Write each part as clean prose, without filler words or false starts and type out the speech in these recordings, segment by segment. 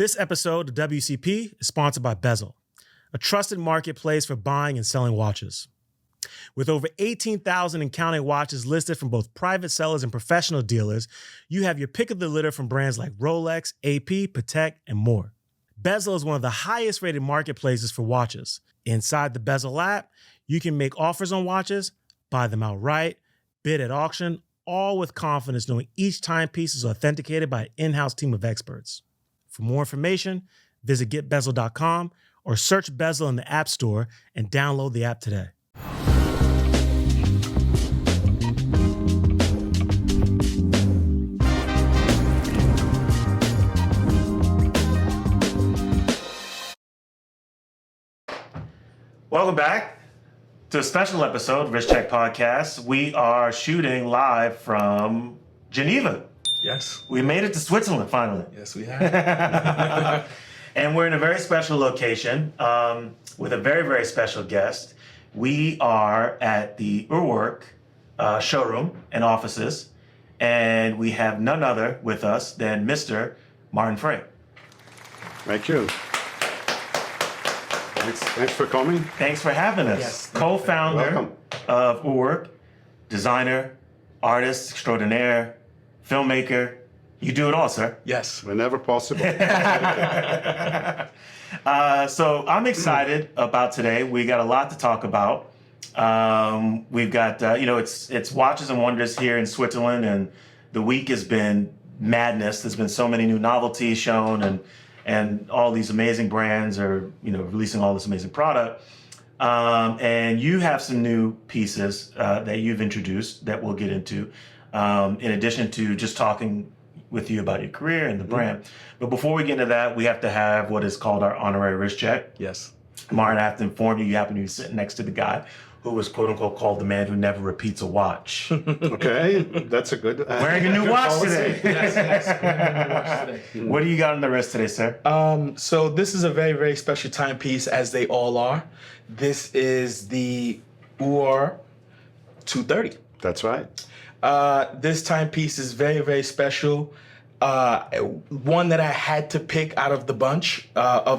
This episode of WCP is sponsored by Bezel, a trusted marketplace for buying and selling watches. With over 18,000 and counting watches listed from both private sellers and professional dealers, you have your pick of the litter from brands like Rolex, AP, Patek, and more. Bezel is one of the highest rated marketplaces for watches. Inside the Bezel app, you can make offers on watches, buy them outright, bid at auction, all with confidence knowing each timepiece is authenticated by an in-house team of experts. For more information, visit getbezel.com or search Bezel in the App Store and download the app today. Welcome back to a special episode of Rich Check Podcast. We are shooting live from Geneva. Yes. We made it to Switzerland finally. Yes, we have. And we're in a very special location with a very, very special guest. We are at the Urwerk showroom and offices, and we have none other with us than Mr. Martin Frei. Thank you. Thanks for coming. Thanks for having us. Yes. Co-founder of Urwerk, designer, artist extraordinaire, filmmaker. You do it all, sir. Yes. Whenever possible. So I'm excited about today. We got a lot to talk about. We've got, it's Watches and Wonders here in Switzerland, and the week has been madness. There's been so many new novelties shown, and all these amazing brands are, releasing all this amazing product. And you have some new pieces that you've introduced that we'll get into, in addition to just talking with you about your career and the brand. But before we get into that, we have to have what is called our honorary wrist check. Yes. Martin, I have to inform you, you happen to be sitting next to the guy who was quote unquote called the man who never repeats a watch. Okay, that's a good. Wearing a new watch today. Yes. Wearing a new watch today. What do you got on the wrist today, sir? So this is a very, very special timepiece, as they all are. This is the UR 230. That's right. This timepiece is very, very special. One that I had to pick out of the bunch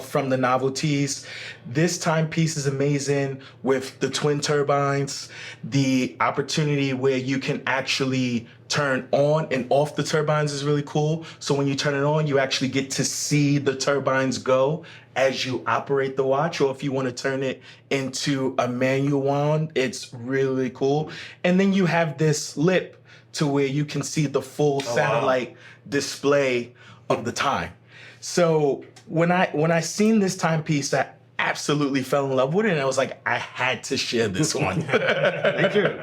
from the novelties. This timepiece is amazing with the twin turbines, the opportunity where you can actually turn on and off the turbines is really cool. So when you turn it on, you actually get to see the turbines go as you operate the watch, or if you want to turn it into a manual one, it's really cool. And then you have this lip to where you can see the full satellite display of the time. So when I seen this timepiece, I absolutely fell in love with it, and I was like, I had to share this one. Thank you.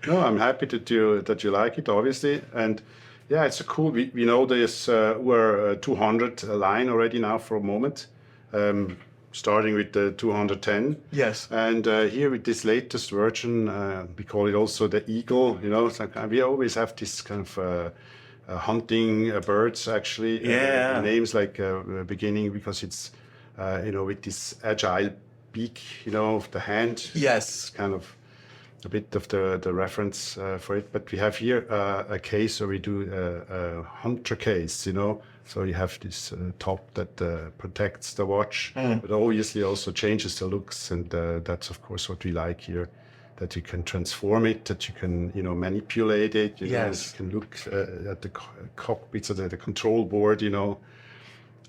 No, I'm happy that you like it, obviously, and yeah, it's a cool. We know this. We're 200 line already now for a moment, starting with the 210. Yes. And here with this latest version, we call it also the Eagle. It's like we always have this kind of. Hunting birds, actually. Yeah. Names like beginning because it's, with this agile beak, of the hand. Yes. Kind of a bit of the reference for it. But we have here a case where we do a hunter case, So you have this top that protects the watch, but obviously also changes the looks. And that's, of course, what we like here. That you can transform it, that you can, manipulate it. Yes. You can look at the cockpit, so the control board,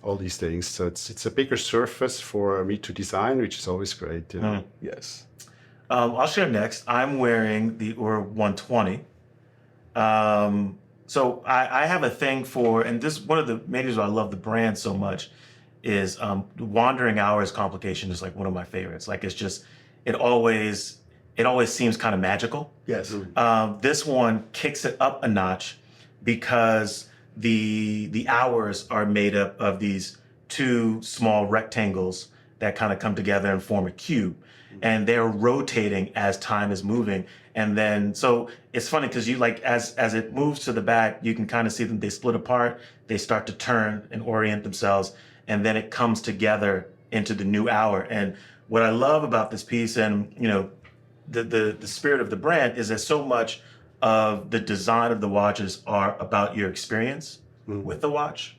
all these things. So it's a bigger surface for me to design, which is always great. Yes. I'll share next. I'm wearing the UR 120. So I have a thing for, and this one of the main reasons why I love the brand so much is the wandering hours complication is like one of my favorites. Like it always seems kind of magical. Yes. This one kicks it up a notch because the hours are made up of these two small rectangles that kind of come together and form a cube. And they're rotating as time is moving. And then, so it's funny because you as it moves to the back, you can kind of see them, they split apart, they start to turn and orient themselves, and then it comes together into the new hour. And what I love about this piece, and the spirit of the brand, is that so much of the design of the watches are about your experience with the watch.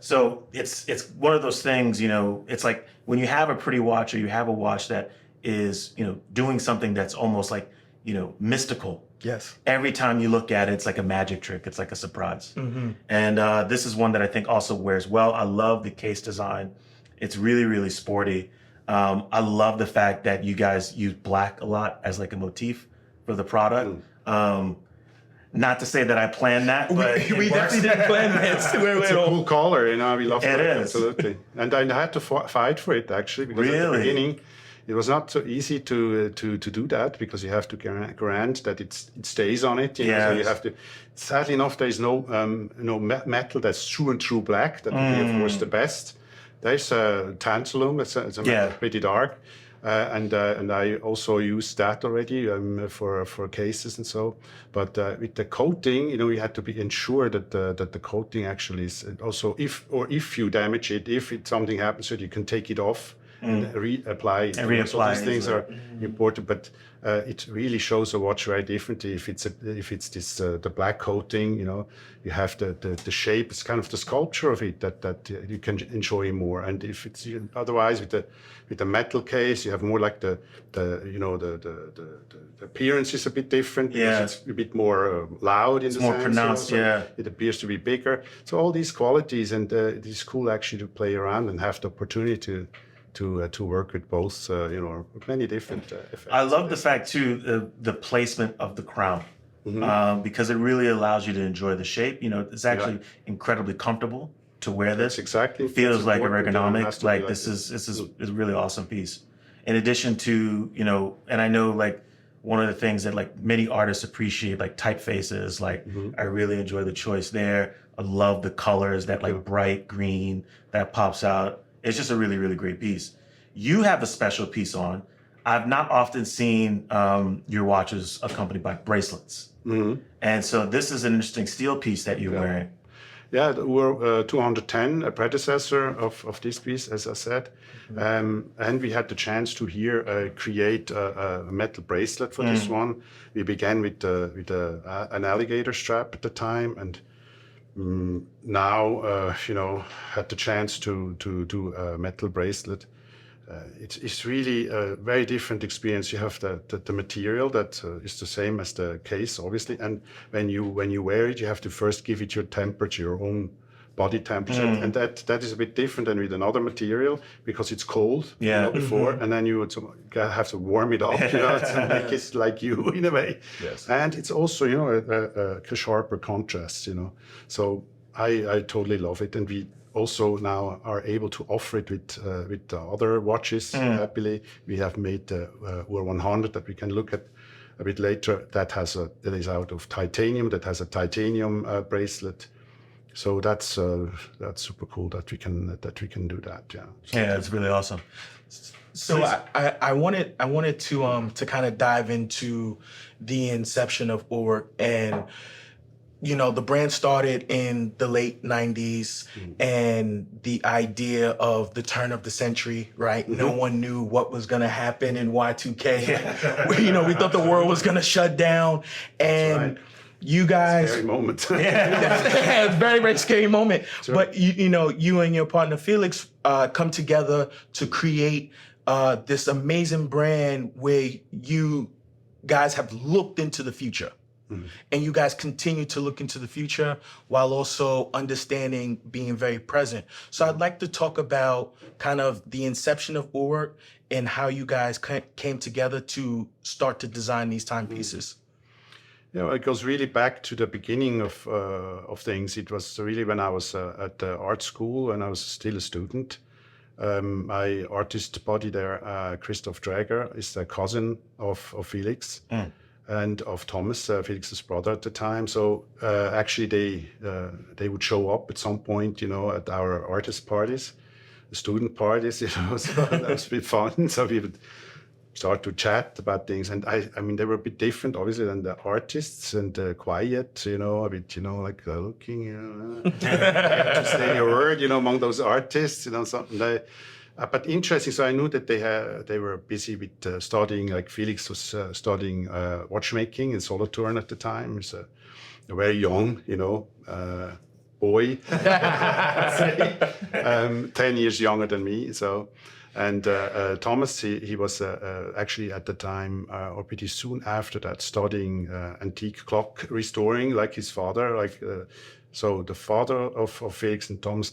So it's one of those things, you know, it's like when you have a pretty watch or you have a watch that is, you know, doing something that's almost like, you know, mystical. Yes. Every time you look at it, it's like a magic trick. It's like a surprise. Mm-hmm. And this is one that I think also wears well. I love the case design. It's really, really sporty. I love the fact that you guys use black a lot as like a motif for the product. Not to say that I planned that, but we definitely didn't plan this. It's a cool color, you know. We love it. It absolutely, and I had to fight for it actually because at the beginning it was not so easy to do that because you have to grant that it stays on it. You know, so you have to. Sadly enough, there is no metal that's true and true black. That would be of course the best. There's tantalum. It's a metal pretty dark. And I also use that already for cases and so. But with the coating, you know, you had to be ensured that the coating actually is also if you damage it, if something happens, so you can take it off and reapply it. And reapply. So these things are important, but it really shows a watch very differently. If it's this the black coating, you know, you have the shape. It's kind of the sculpture of it that you can enjoy more. And if it's otherwise with the metal case, you have more like the appearance is a bit different. Yeah, it's a bit more loud. It's more pronounced. You know, so yeah, it appears to be bigger. So all these qualities, and it is cool actually to play around and have the opportunity to work with both, you know, many different effects. I love the fact too the placement of the crown. Because it really allows you to enjoy the shape. You know, it's actually incredibly comfortable to wear this. Exactly. Feels like ergonomic. Like like this is a really awesome piece. In addition to, you know, and I know like one of the things that like many artists appreciate, like typefaces, like I really enjoy the choice there. I love the colors, that like bright green that pops out. It's just a really, really great piece. You have a special piece on. I've not often seen your watches accompanied by bracelets. And so this is an interesting steel piece that you're wearing. Yeah, we're 210, a predecessor of this piece, as I said. And we had the chance to here create a metal bracelet for this one. We began with an alligator strap at the time, and now, you know, had the chance to do a metal bracelet. It's really a very different experience. You have the material that is the same as the case, obviously, and when you wear it, you have to first give it your temperature, your own body temperature, and that is a bit different than with another material because it's cold, you know, before, and then you have to warm it up, you know, to make it like you in a way. Yes. And it's also, you know, a sharper contrast, you know. So I totally love it, and we also now are able to offer it with the other watches. Happily, we have made the Ur 100 that we can look at a bit later. That is out of titanium. That has a titanium bracelet. So that's super cool that we can do that. Yeah. Yeah, it's really awesome. So I wanted to kind of dive into the inception of Urwerk, and you know, the brand started in the late 90s and the idea of the turn of the century, right? No one knew what was going to happen in Y2K. You know, we thought the world was going to shut down, and you guys, scary moment. It's very, very scary moment. Sure. But you know, you and your partner Felix come together to create this amazing brand where you guys have looked into the future. And you guys continue to look into the future while also understanding being very present. So I'd like to talk about kind of the inception of Urwerk and how you guys came together to start to design these timepieces. Yeah, it goes really back to the beginning of things. It was really when I was at the art school and I was still a student. My artist buddy there, Christoph Draeger, is the cousin of Felix. And of Thomas, Felix's brother at the time. So actually they would show up at some point, you know, at our artist parties, the student parties, you know, so that was a bit fun. So we would start to chat about things. And I mean, they were a bit different, obviously, than the artists, and quiet, you know, a bit, you know, like looking, you know, to say a word, you know, among those artists, you know, something. But interesting, so I knew that they were busy with studying, like Felix was studying watchmaking in Solothurn at the time. He was very young, you know, boy, 10 years younger than me. So, and Thomas, he was actually at the time, or pretty soon after that, studying antique clock restoring, like his father. So the father of Felix and Thomas,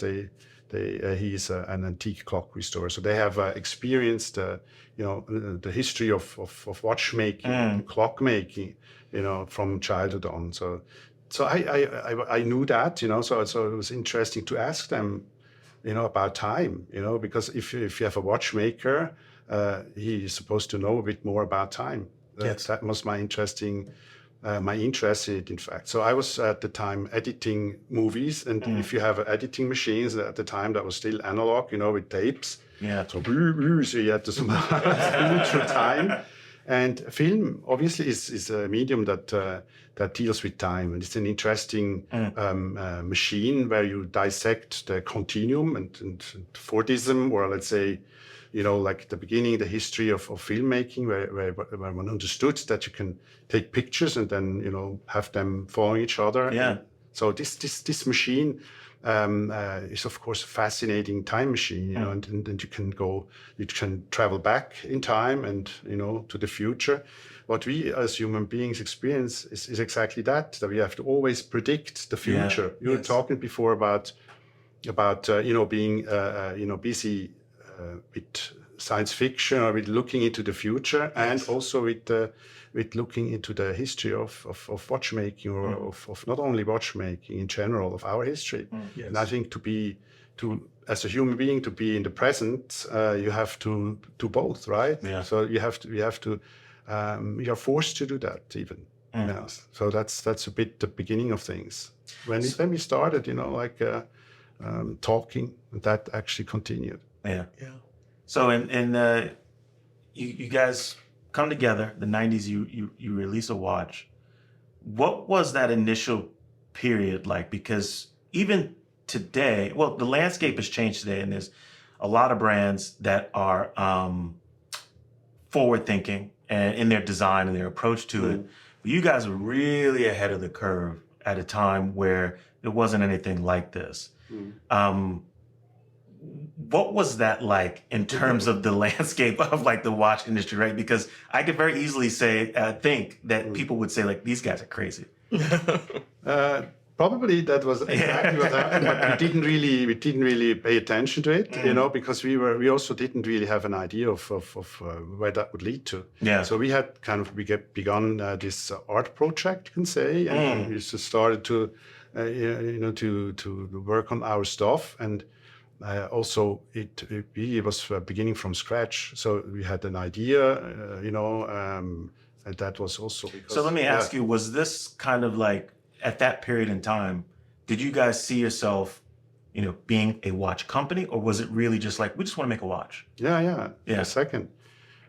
he's an antique clock restorer. So they have experienced, the history of watchmaking, clockmaking, from childhood on. So I knew that, so it was interesting to ask them, about time, because if you have a watchmaker, he's supposed to know a bit more about time. That was my interest in it, in fact. So I was at the time editing movies, and if you have editing machines, at the time that was still analog, with tapes. Yeah. So you had to somehow speed through time. And film, obviously, is a medium that deals with time, and it's an interesting machine where you dissect the continuum and Fordism, or let's say, like the beginning, the history of filmmaking, where one understood that you can take pictures and then have them following each other. Yeah. And so this machine is of course a fascinating time machine, and you can travel back in time and to the future. What we as human beings experience is exactly that we have to always predict the future. You were talking before about being busy with science fiction, or with looking into the future, and also with looking into the history of watchmaking, or of not only watchmaking in general, of our history. And I think as a human being, to be in the present, you have to do both, right? Yeah. So you have to you're forced to do that even. So that's a bit the beginning of things. When we started, talking, that actually continued. Yeah. So you guys come together, the 90s, you release a watch. What was that initial period like? Because even today, well, the landscape has changed today, and there's a lot of brands that are forward thinking and in their design and their approach to it. But you guys were really ahead of the curve at a time where there wasn't anything like this. What was that like in terms of the landscape of like the watch industry, right? Because I could very easily think that people would say like, these guys are crazy. Probably that was exactly what happened, but we didn't really pay attention to it, because we also didn't really have an idea of where that would lead to. Yeah. So we had begun this art project, you can say, and we just started to work on our stuff, and also it was beginning from scratch. So we had an idea, and that was also because. So let me ask you: was this kind of like, at that period in time, did you guys see yourself, being a watch company, or was it really just like, we just want to make a watch? Yeah. A second.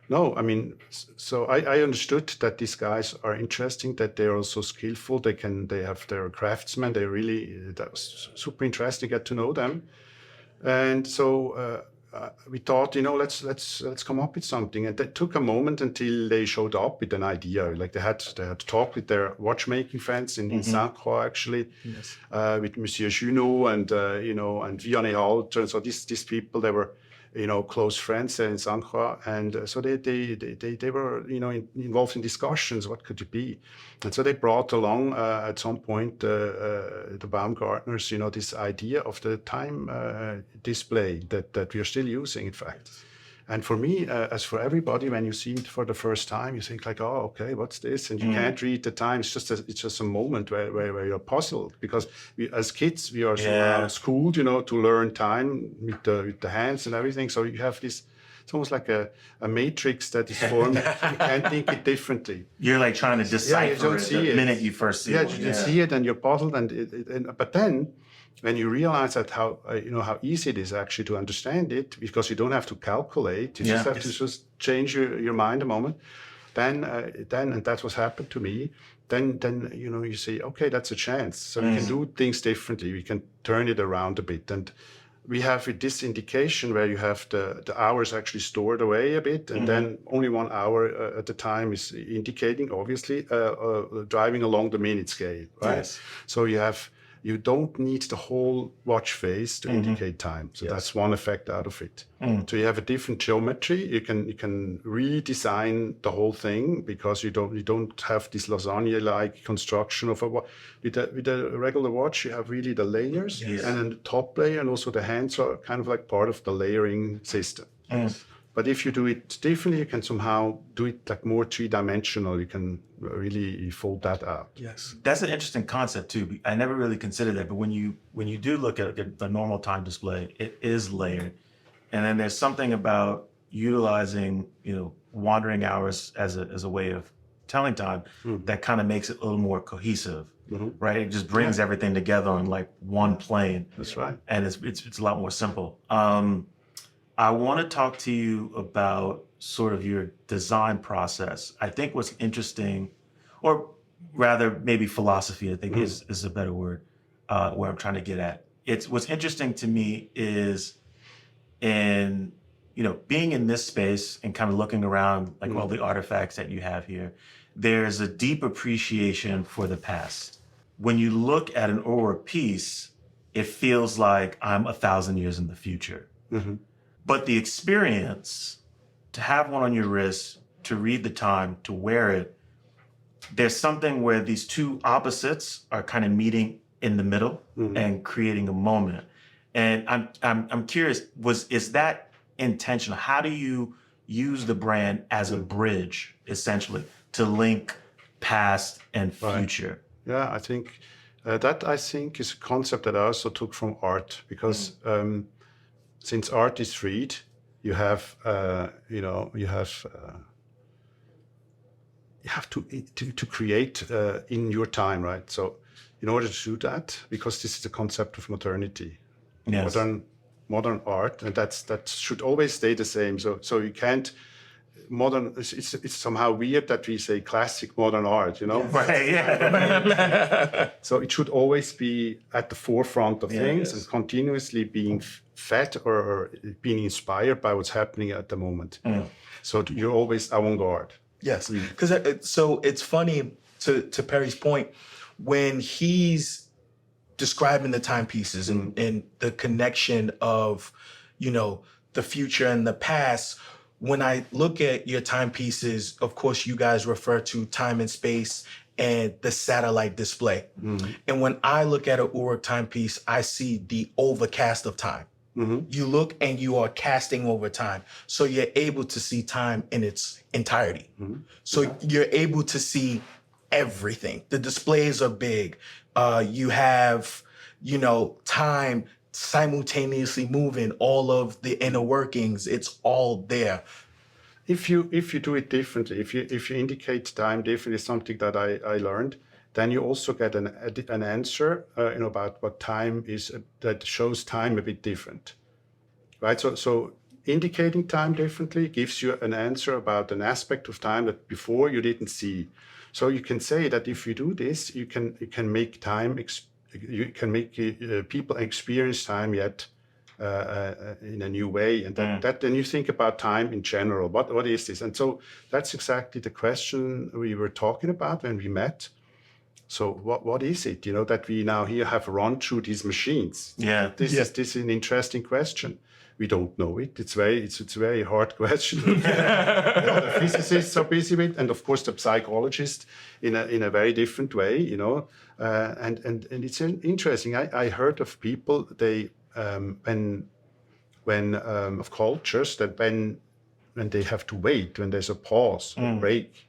No, I mean, so I understood that these guys are interesting, that they're also skillful. They have their craftsmen. That was super interesting to get to know them. And so we thought, let's come up with something. And that took a moment until they showed up with an idea. Like they had to talk with their watchmaking friends in Saint Croix, actually, with Monsieur Junot and Vianney Halter. So these people, they were, close friends in Saint Croix. And so they were, involved in discussions. What could it be? And so they brought along at some point the Baumgartners, this idea of the time display that we are still using, in fact. And for me, as for everybody, when you see it for the first time, you think like, oh, okay, what's this? And you can't read the time. It's just a moment where you're puzzled, because as kids, we are somehow schooled, to learn time with the hands and everything. So you have this. It's almost like a matrix that is formed. You can't think it differently. You're like trying to decipher it the minute you first see it. Yeah, you see it and you're puzzled. But then when you realize that how easy it is actually to understand it, because you don't have to calculate, you just have to just change your mind a moment. Then and that's what happened to me. Then you say, okay, that's a chance. So we can do things differently. We can turn it around a bit. And we have this indication where you have the hours actually stored away a bit, and then only 1 hour at a time is indicating, obviously, driving along the minute scale, right? Yes. So you have you don't need the whole watch face to indicate time. So that's one effect out of it. So you have a different geometry. You can redesign the whole thing because you don't have this lasagna-like construction of a watch. With a regular watch, you have really the layers, and then the top layer, and also the hands are kind of like part of the layering system. But if you do it differently, you can somehow do it like more three-dimensional. You can really fold that out. Yes, that's an interesting concept too. I never really considered that, but when you do look at the normal time display, it is layered, and then there's something about utilizing wandering hours as a way of telling time that kind of makes it a little more cohesive, right? It just brings everything together on like one plane. That's right, and it's a lot more simple. I want to talk to you about sort of your design process. I think what's interesting, or rather maybe philosophy, I think is a better word, where I'm trying to get at. What's interesting to me is in, being in this space and kind of looking around like all the artifacts that you have here, there's a deep appreciation for the past. When you look at an Urwerk piece, it feels like I'm 1,000 years in the future. But the experience, to have one on your wrist, to read the time, to wear it, there's something where these two opposites are kind of meeting in the middle and creating a moment. And I'm curious, is that intentional? How do you use the brand as a bridge, essentially, to link past and future? Right. Yeah, I think that is a concept that I also took from art, because since art is read, you have to create in your time, right? So in order to do that, because this is the concept of modernity, modern art, and that should always stay the same. So you can't modern. It's somehow weird that we say classic modern art, Right. Yeah. So it should always be at the forefront of things and continuously being fed or being inspired by what's happening at the moment. So you're always avant-garde. Yes, because so it's funny to Perry's point, when he's describing the timepieces and the connection of, the future and the past. When I look at your timepieces, of course, you guys refer to time and space and the satellite display. And when I look at an Urwerk timepiece, I see the overcast of time. You look and you are casting over time. So you're able to see time in its entirety. So you're able to see everything. The displays are big. You have, time simultaneously moving, all of the inner workings, it's all there. If you do it differently, if you indicate time differently, something that I learned, then you also get an answer about what time is, that shows time a bit different, right? So indicating time differently gives you an answer about an aspect of time that before you didn't see. So you can say that if you do this, you can make time. You can make people experience time yet in a new way, and that then you think about time in general. What is this? And so that's exactly the question we were talking about when we met. So what is it? That we now here have run through these machines. Yeah, this is an interesting question. We don't know it. It's a very hard question. The physicists are busy with, and of course the psychologists in a very different way. And it's interesting. I heard of people when of cultures that when they have to wait, when there's a pause or break,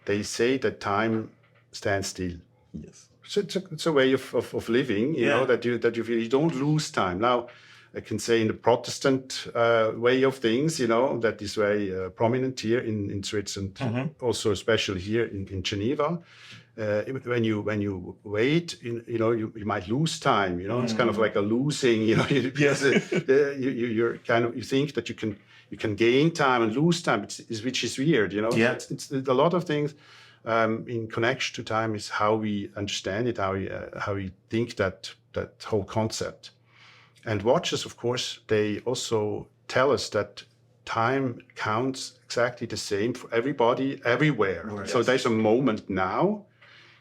they say that time stands still. Yes. So it's a way of living, that you don't lose time. Now, I can say in the Protestant way of things, that is very prominent here in Switzerland, also especially here in Geneva. When you wait, you might lose time. It's kind of like a losing. Because you're kind of, you think that you can gain time and lose time, which is weird. It's a lot of things in connection to time is how we understand it, how we think that whole concept. And watches, of course, they also tell us that time counts exactly the same for everybody, everywhere. Yes. So there's a moment now,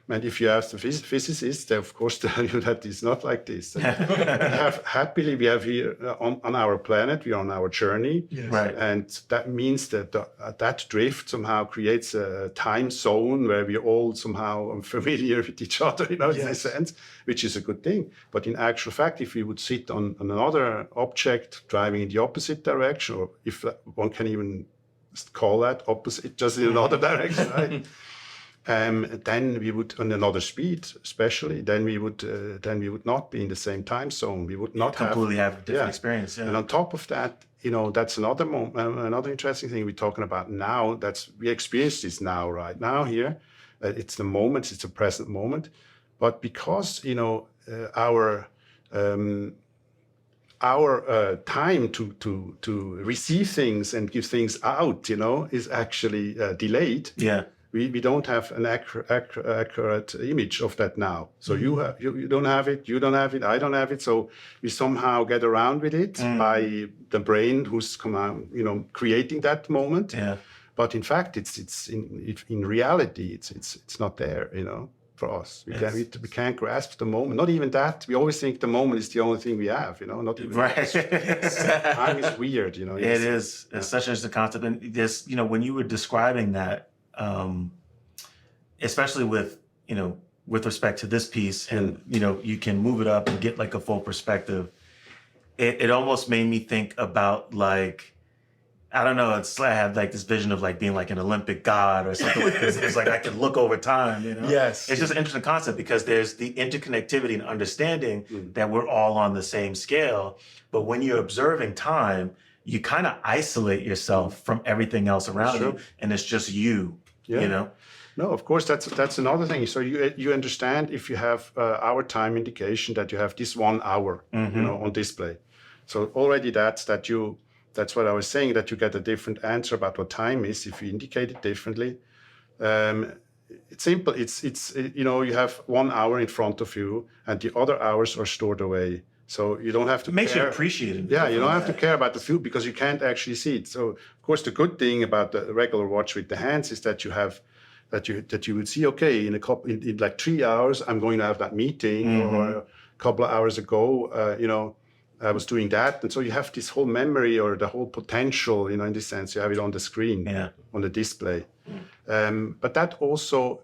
And if you ask the physicists, they of course tell you that it's not like this. Happily, we have here on our planet, we are on our journey. Yes. Right. And that means that that drift somehow creates a time zone where we're all somehow familiar with each other, in a sense, which is a good thing. But in actual fact, if we would sit on another object driving in the opposite direction, or if one can even call that opposite, just in another direction, right? Then we would, on another speed, especially, then we would not be in the same time zone. We would not completely have a different experience. Yeah. And on top of that, that's another interesting thing we're talking about now. We experience this now, right now here. It's the moment. It's a present moment. But because our time to receive things and give things out, is actually delayed. Yeah. We don't have an accurate image of that now. So you don't have it, you don't have it, I don't have it. So we somehow get around with it by the brain who's creating that moment. Yeah. But in fact, it's in reality, it's not there. For us, we can't grasp the moment. Not even that. We always think the moment is the only thing we have. Not even right. Time is weird. It is. It's such a concept, and this, when you were describing that. Especially with respect to this piece, and you can move it up and get like a full perspective. It almost made me think about like, I don't know, I had like this vision of like being like an Olympic god or something like this. It's like I can look over time, Yes. It's just an interesting concept because there's the interconnectivity and understanding that we're all on the same scale. But when you're observing time, you kind of isolate yourself from everything else around you, and it's just you. No, of course, that's another thing. So you understand if you have hour time indication that you have this 1 hour, on display. So already that's what I was saying, that you get a different answer about what time is if you indicate it differently. It's simple. It's you have 1 hour in front of you, and the other hours are stored away. So you don't have to. It makes care. you appreciate it. Yeah, you don't have to care about the food because you can't actually see it. So of course, the good thing about the regular watch with the hands is that you have that you would see. Okay, in like 3 hours, I'm going to have that meeting, or a couple of hours ago, I was doing that, and so you have this whole memory or the whole potential, in this sense, you have it on the screen, on the display. But that also.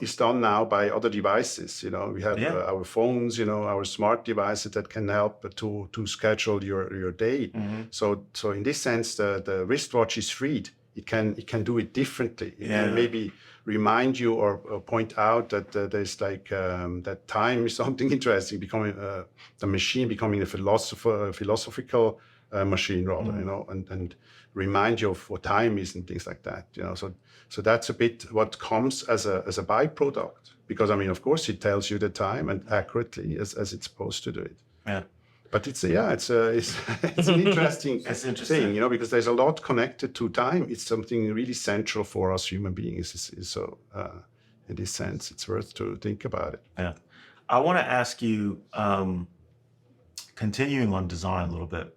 Is done now by other devices. We have our phones, our smart devices that can help to schedule your day. So in this sense, the wristwatch is freed. It can do it differently. It can maybe remind you or point out that there's like that time is something interesting, becoming the machine becoming a philosophical machine rather, and remind you of what time is and things like that. So that's a bit what comes as a byproduct, because of course it tells you the time and accurately as it's supposed to do it. Yeah. But it's an interesting thing, because there's a lot connected to time. It's something really central for us human beings. So in this sense, it's worth to think about it. Yeah. I want to ask you, continuing on design a little bit.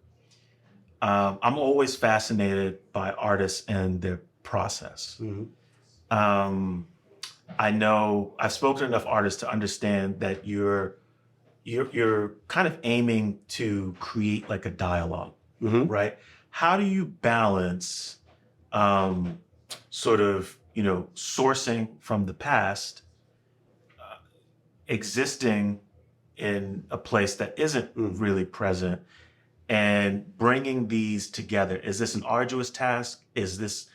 I'm always fascinated by artists and their process. I know I've spoken to enough artists to understand that you're kind of aiming to create like a dialogue, right? How do you balance sort of, sourcing from the past, existing in a place that isn't really present, and bringing these together? Is this an arduous task? Is this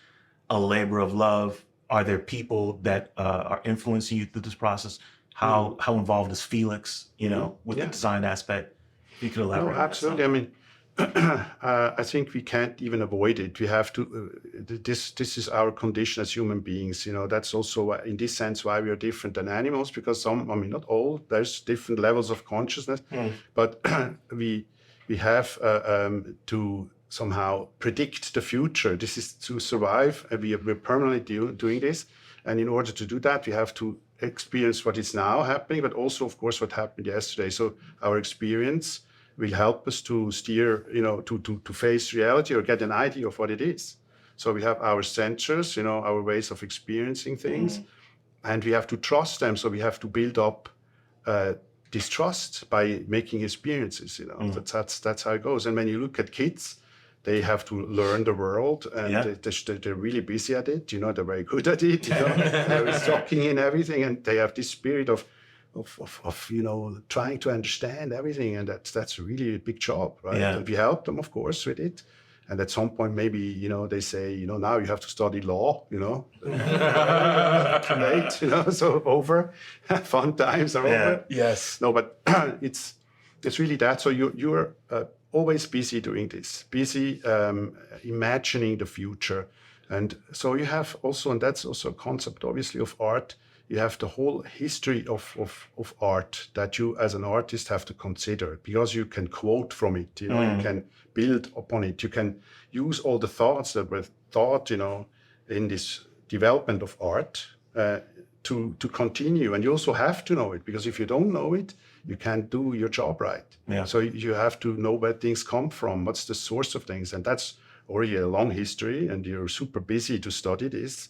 a labor of love? Are there people that are influencing you through this process? How involved is Felix, with the design aspect? If you could elaborate. No, absolutely. I think we can't even avoid it. We have to. This is our condition as human beings. That's also why, in this sense, why we are different than animals. Because not all. There's different levels of consciousness, but we have to somehow predict the future. This is to survive, and we're permanently doing this. And in order to do that, we have to experience what is now happening, but also, of course, what happened yesterday. So our experience will help us to steer, to face reality or get an idea of what it is. So we have our sensors, our ways of experiencing things. and we have to trust them. So we have to build up this trust by making experiences. That's how it goes. And when you look at kids, they have to learn the world, and they're really busy at it. They're very good at it. They're sucking in everything, and they have this spirit of trying to understand everything, and that's really a big job, right? Yeah. And we help them, of course, with it. And at some point, maybe they say, now you have to study law. Too late. So over. Fun times are over. Yes. No, but it's really that. So you're always busy doing this, busy imagining the future. And so you have also, and that's also a concept, obviously, of art. You have the whole history of art that you, as an artist, have to consider, because you can quote from it. You can build upon it. You can use all the thoughts that were thought, in this development of art to continue. And you also have to know it, because if you don't know it, you can't do your job right. Yeah. So you have to know where things come from, what's the source of things. And that's already a long history, and you're super busy to study this.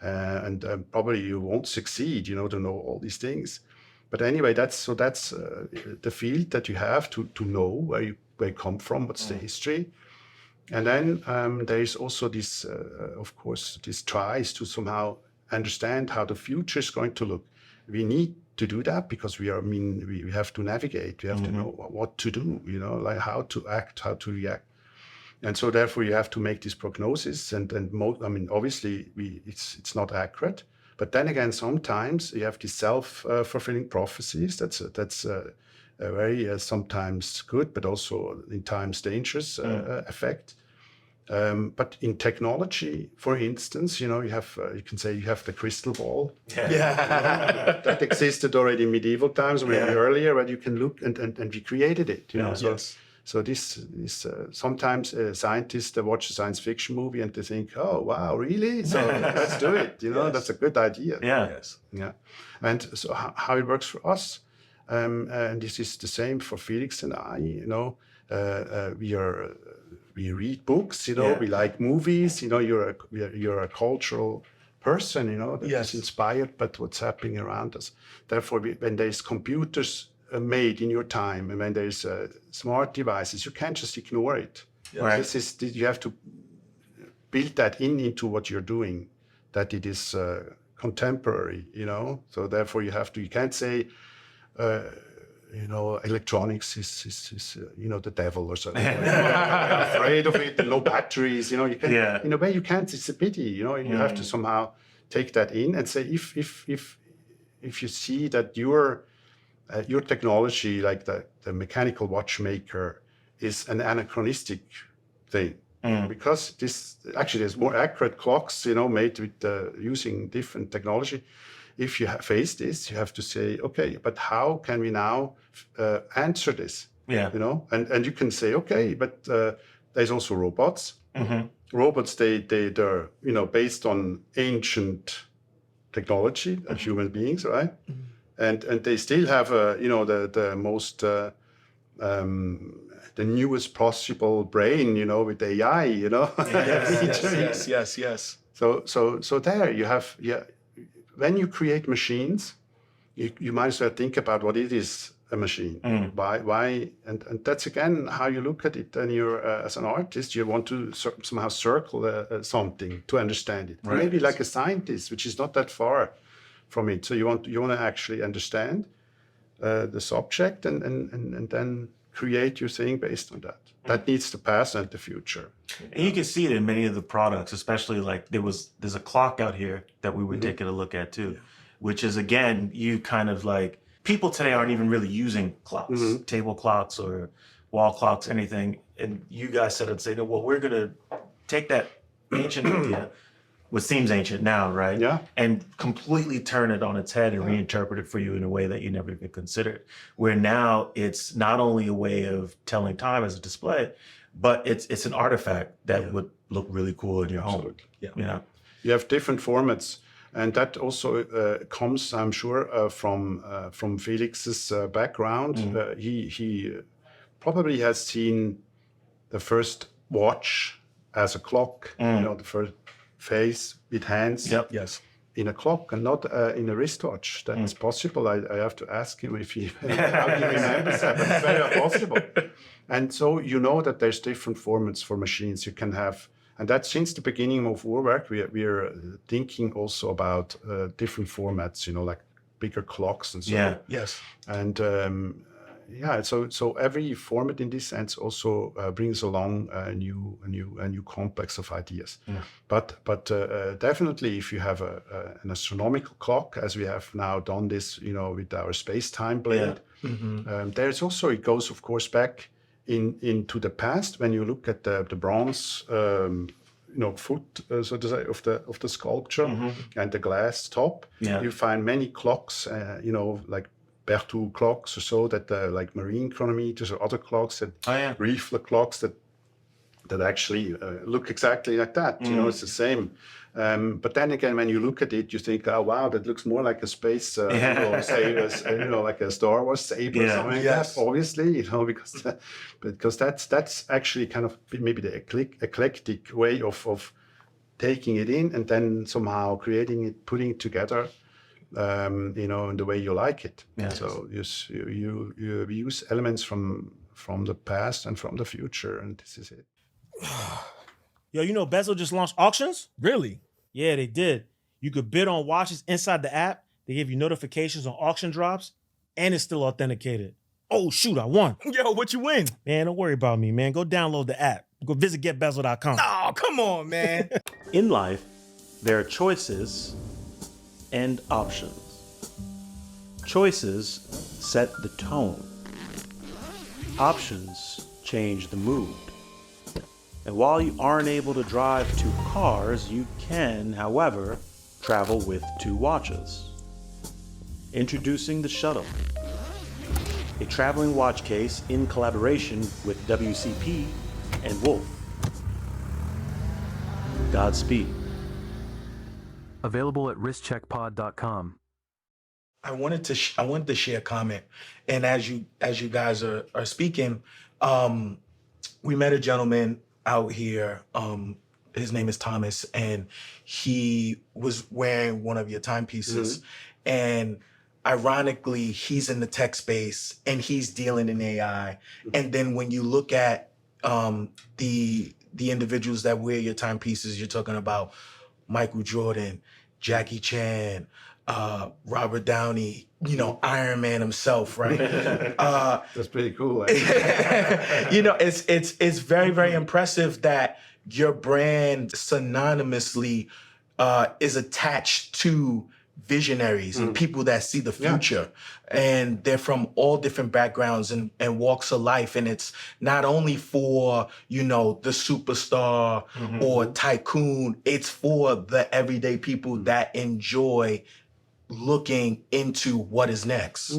And probably you won't succeed, to know all these things. But anyway, that's the field that you have to know where you come from, what's the history. And then there is also this, of course, this tries to somehow understand how the future is going to look. We need to do that because we have to navigate. We have to know what to do, like how to act, how to react. And so therefore you have to make this prognosis, and obviously it's not accurate, but then again, sometimes you have these self-fulfilling prophecies. That's a very sometimes good, but also in times dangerous effect. But in technology, for instance, you can say you have the crystal ball. Yeah. That existed already in medieval times, or maybe earlier, but you can look and we created it. So this is sometimes scientists watch a science fiction movie and they think, oh, wow, really? So let's do it. That's a good idea. Yeah. Yes. Yeah. And so how it works for us, and this is the same for Felix and I, we read books, we like movies, you're a cultural person, that's inspired by what's happening around us. Therefore, when there's computers made in your time, and when there's smart devices, you can't just ignore it. Right. You have to build that into what you're doing, that it is contemporary, So therefore, you can't say, electronics is the devil or something. I'm afraid of it. No batteries. You can. In a way, you can't. It's a pity. You have to somehow take that in and say, if you see that your technology, like the mechanical watchmaker, is an anachronistic thing, because there's more accurate clocks, made with using different technology. If you face this, you have to say, okay, but how can we now answer this? Yeah. And you can say, okay, but there's also robots. Robots, they're based on ancient technology of human beings, right? And they still have the most the newest possible brain, with AI, Yes. So there you have when you create machines, you might as well think about what it is, a machine. Why? And that's again how you look at it. And you're as an artist, you want to somehow circle something to understand it. Right. Maybe like a scientist, which is not that far from it. So you want to actually understand the subject and then create your thing based on that. That needs the past and the future. And you can see it in many of the products, especially like there's a clock out here that we were taking a look at too, which is, again, you kind of like, people today aren't even really using clocks, table clocks or wall clocks, anything. And you guys said, well, we're going to take that ancient idea, what seems ancient now, right? Yeah. And completely turn it on its head and reinterpret it for you in a way that you never even considered. Where now it's not only a way of telling time as a display, but it's an artifact that would look really cool in your home. Yeah. You have different formats. And that also comes, I'm sure, from Felix's background. He probably has seen the first watch as a clock, the first face with hands. Yes. in a clock and not in a wristwatch. That's possible. I have to ask him if he how he remembers that, but it's very possible. And so you know that there's different formats for machines. You can have, and that's since the beginning of Urwerk, we're thinking also about different formats, like bigger clocks and so on. Yes. And so every format in this sense also brings along a new complex of ideas. But definitely, if you have an astronomical clock, as we have now done this, with our space-time blade, there's also, it goes of course back into the past. When you look at the bronze foot, so to say, of the sculpture and the glass top, you find many clocks, like Berthoud clocks or so, that like marine chronometers or other clocks, that Riefle clocks that actually look exactly like that. It's the same. But then again, when you look at it, you think, oh wow, that looks more like a space saber, like a Star Wars saber or something like that. Obviously, because that's actually kind of maybe the eclectic way of taking it in and then somehow creating it, putting it together. In the way you like it. So you use elements from the past and from the future, and this is it. Yo, Bezel just launched auctions? Really? Yeah, they did. You could bid on watches inside the app. They give you notifications on auction drops, and it's still authenticated. Oh, shoot, I won. Yo, what you win? Man, don't worry about me, man. Go download the app. Go visit getbezel.com. Oh, come on, man. In life, there are choices and options. Choices set the tone. Options change the mood. And while you aren't able to drive 2 cars, you can, however, travel with 2 watches. Introducing the Shuttle, a traveling watch case in collaboration with WCP and Wolf. Godspeed. Available at wristcheckpod.com. I wanted to share a comment, and as you guys are speaking, we met a gentleman out here. His name is Thomas, and he was wearing one of your timepieces, and ironically, he's in the tech space and he's dealing in AI. And then when you look at the individuals that wear your timepieces, you're talking about Michael Jordan, Jackie Chan, Robert Downey, Iron Man himself, right? That's pretty cool. It's very, very impressive that your brand synonymously is attached to visionaries and people that see the future. And they're from all different backgrounds and walks of life. And it's not only for, the superstar or tycoon, it's for the everyday people that enjoy looking into what is next.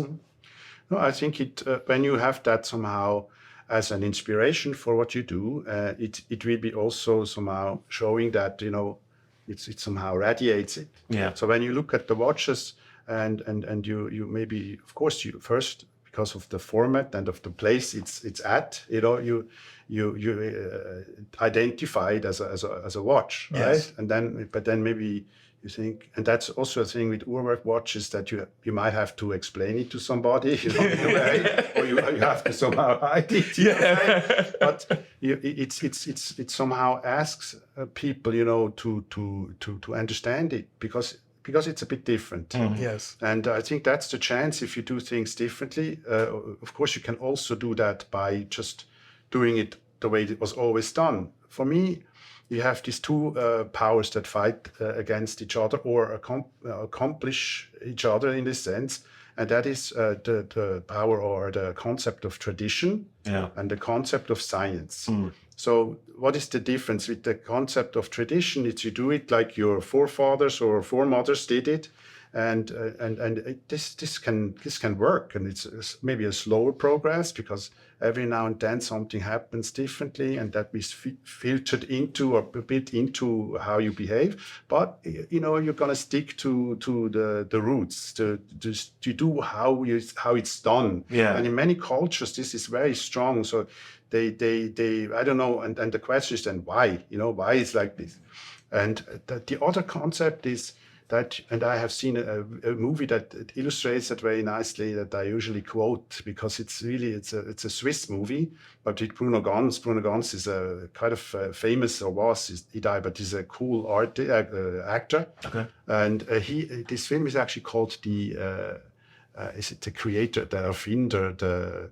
No, I think when you have that somehow as an inspiration for what you do, it will be also somehow showing that, it somehow radiates it. So when you look at the watches and you maybe, of course, you first, because of the format and of the place it's at, you identify it as a watch, right? And then maybe you think, and that's also a thing with Urwerk watches, that you might have to explain it to somebody, in a way, or you have to somehow hide it. But it somehow asks people, to understand it because it's a bit different. Yes. And I think that's the chance if you do things differently. Of course, you can also do that by just doing it the way it was always done. For me, you have these 2 powers that fight against each other or accomplish each other in this sense. And that is the power or the concept of tradition and the concept of science. So what is the difference with the concept of tradition? It's you do it like your forefathers or foremothers did it. And this can work, and it's maybe a slower progress because every now and then something happens differently, and that is filtered into or built into how you behave. But you're gonna stick to the roots, to do how it's done. And in many cultures, this is very strong. So they I don't know. And the question is then why? Why it's like this? And the other concept is and I have seen a movie that illustrates that very nicely, that I usually quote, because it's a Swiss movie, but with Bruno Ganz. Bruno Ganz is a kind of famous, or was, he died, but he's a cool actor. Okay. And this film is actually called is it the creator, the Erfinder, the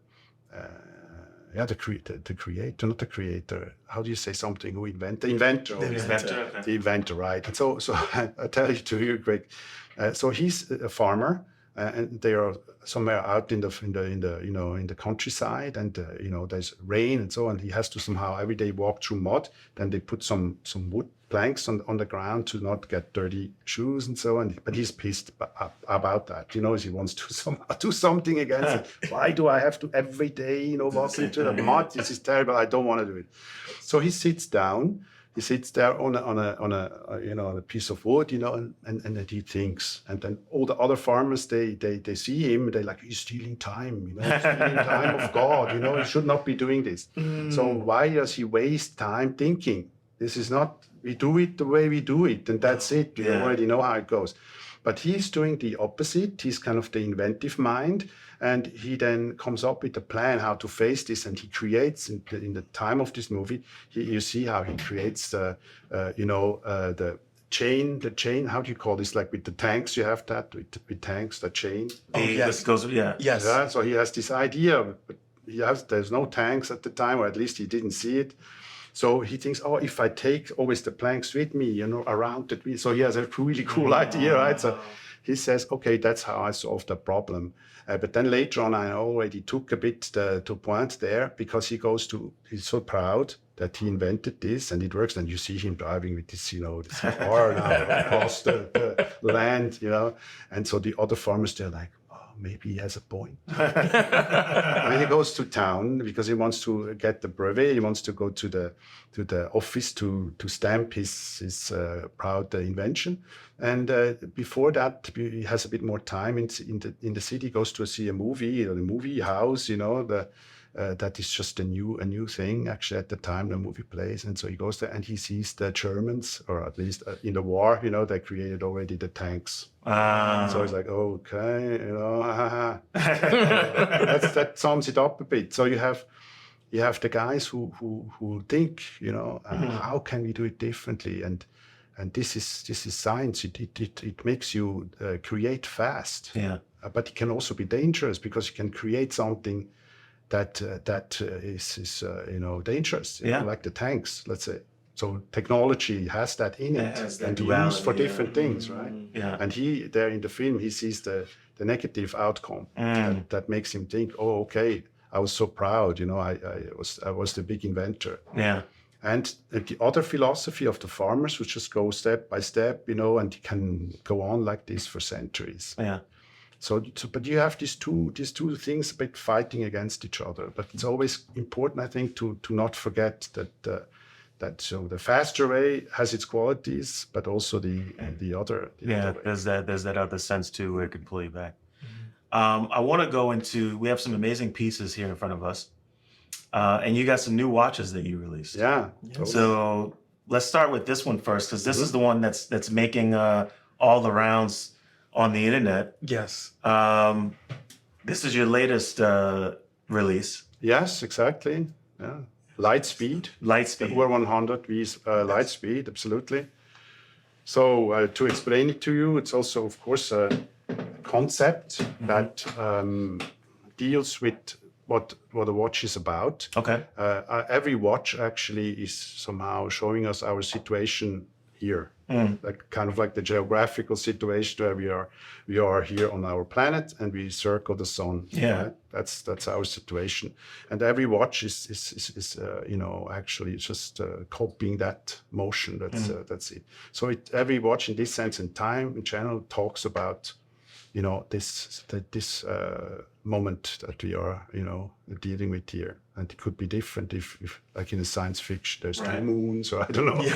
creator, not the creator. How do you say something? Who invented? The inventor. Okay. The inventor, right? And so I tell you to you, Greg. So he's a farmer, and they are somewhere out in the countryside, and there's rain and so on. He has to somehow every day walk through mud. Then they put some wood planks on the ground to not get dirty shoes and so on. But he's pissed about that. He wants to somehow do something against it. Why do I have to every day, walk into the mud? This is terrible. I don't want to do it. So he sits down. He sits there on a piece of wood, and then he thinks. And then all the other farmers, they see him. They're like, he's stealing time. He's stealing time of God. He should not be doing this. So why does he waste time thinking? This is not. We do it the way we do it, and that's it. You already know how it goes. But he's doing the opposite. He's kind of the inventive mind, and he then comes up with a plan how to face this. And he creates in the time of this movie. You see how he creates the chain. How do you call this? Like with the tanks, you have that with tanks, the chain. Yes. Yes. Yeah. So he has this idea, but there's no tanks at the time, or at least he didn't see it. So he thinks, if I take always the planks with me, around it. So he has a really cool idea, right? So he says, okay, that's how I solved the problem. But then later on, I already took a bit to point there, because he's so proud that he invented this and it works. And you see him driving with this, this car now across the land, And so the other farmers, they're like, maybe he has a point. And he goes to town because he wants to get the brevet. He wants to go to the office to stamp his proud invention. And before that, he has a bit more time in the city. He goes to see a movie, the movie house. That is just a new thing. Actually, at the time the movie plays, and so he goes there and he sees the Germans, or at least in the war, they created already the tanks. So he's like, okay, that sums it up a bit. So you have the guys who think, how can we do it differently, and this is science. It makes you create fast. Yeah. But it can also be dangerous, because you can create something that is dangerous, like the tanks, let's say. So technology has that in it, and used for different things, right? Yeah. And he there in the film, he sees the negative outcome, and that makes him think, okay, I was so proud, I was the big inventor. Yeah. And the other philosophy of the farmers, which just go step by step, and can go on like this for centuries. Yeah. So, but you have these two things a bit fighting against each other. But it's always important, I think, to not forget that the faster way has its qualities, but also the other. Other way. There's that other sense too, where it can pull you back. I want to go into. We have some amazing pieces here in front of us, and you got some new watches that you released. Yeah. Totally. So let's start with this one first, because this is the one that's making all the rounds on the internet. Yes. This is your latest release. Yes, exactly. Yeah. Lightspeed. Lightspeed. The UR100 is Lightspeed, absolutely. So to explain it to you, it's also, of course, a concept that deals with what a watch is about. Okay. Every watch actually is somehow showing us our situation here. Like kind of like the geographical situation where we are here on our planet and we circle the sun. Yeah, right? That's our situation, and every watch is actually just copying that motion. That's it. So every watch in this sense and time in general talks about this moment that we are dealing with here, and it could be different if like in a science fiction there's right. 2 moons, or I don't know, 2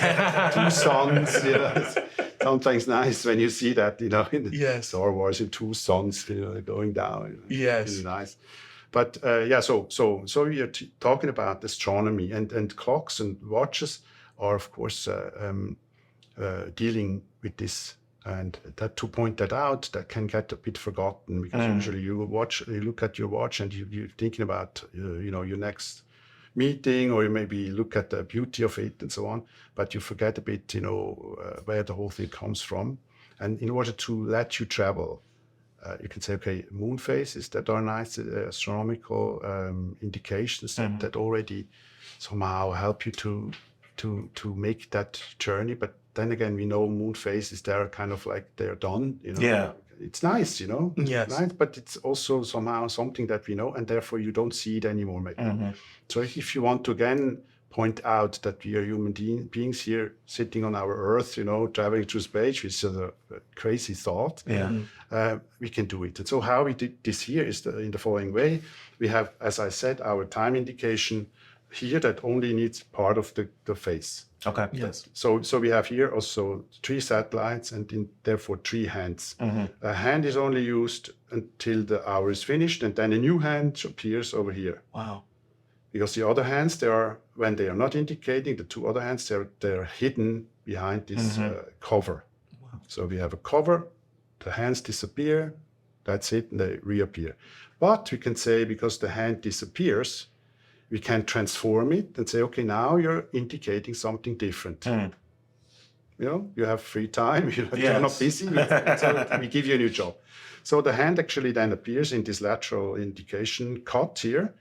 suns. It's sometimes nice when you see that in the Star Wars, in 2 suns going down. Yes, it's nice. But so you're talking about astronomy, and clocks and watches are of course dealing with this And that to point that out, that can get a bit forgotten because usually you look at your watch and you're thinking about, your next meeting, or you maybe look at the beauty of it and so on, but you forget a bit, where the whole thing comes from. And in order to let you travel, you can say, okay, moon phases that are nice astronomical indications that already somehow help you to make that journey. But then again, we know moon phases, they're kind of like they're done. Yeah. It's nice, Yes. nice, but it's also somehow something that we know, and therefore you don't see it anymore, maybe. So if you want to again point out that we are human beings here sitting on our Earth, traveling through space, which is a crazy thought. Yeah. We can do it. And so how we did this here is in the following way. We have, as I said, our time indication here that only needs part of the face. Okay. Yes. So we have here also 3 satellites and therefore 3 hands. A hand is only used until the hour is finished, and then a new hand appears over here. Wow. Because the other hands, when they are not indicating, the 2 other hands, they're hidden behind this cover. Wow. So we have a cover, the hands disappear, that's it, and they reappear. But we can say, because the hand disappears, we can transform it and say, okay, now you're indicating something different. You have free time, you're not busy, so we give you a new job. So the hand actually then appears in this lateral indication cut here.